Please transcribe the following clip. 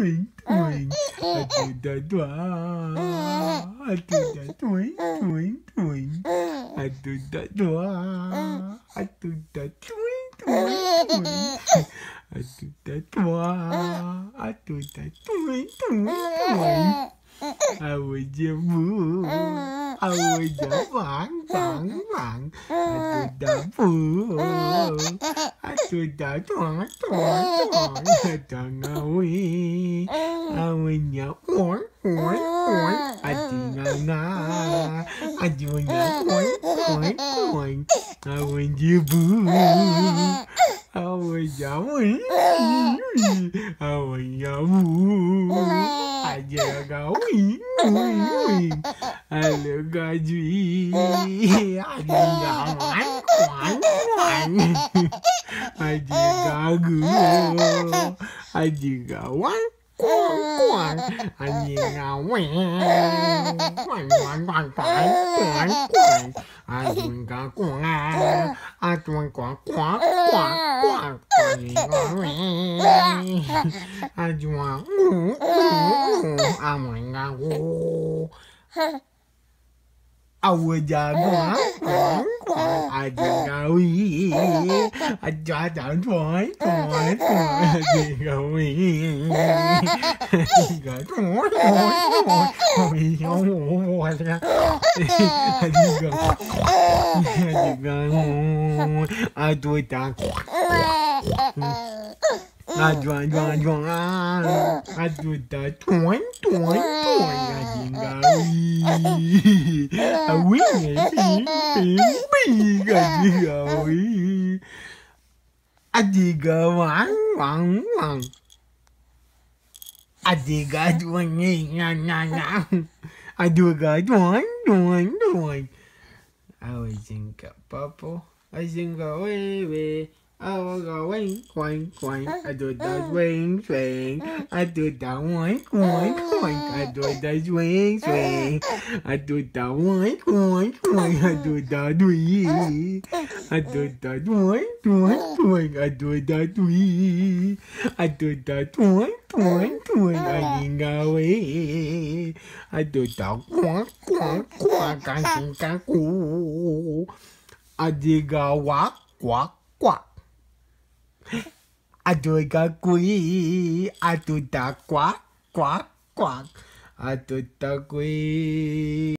twing, twing. I do the dwa. I do the twing, twing, twing. I do the dwa. I do the twing, twing, twing. I do the dwa. I do the twing, twing, twing. I would you move? I would you bang, bang, bang. I do the boo. I do the twang, twang, twang. I don't know we. I win ya, oink, oink, oink. I do na. I do ya, oink, oink, oink. I win you boo. I would ya win. I win ya woo. I just go wee, wee, wee. I look at you. I just go one, one. I just go good. I just go one, one. I just go one, one. I just go one. I just go one. I just want I want go. I would just I just go eat. I just don't want I just go eat. I just go I do it down. I do the twine. I think I win it. I dig a one. I dig a one. I do a good one. I always think a purple. I think away. I will go wing. I do the swing. I do the wink. I do the swing. I do the wink. I do the dwee. I do the twink. I do the dwee. I do the twink. I think away. I do the quack. I think I go. I dig a quack. I do a quee. I do the quack. I do the quee.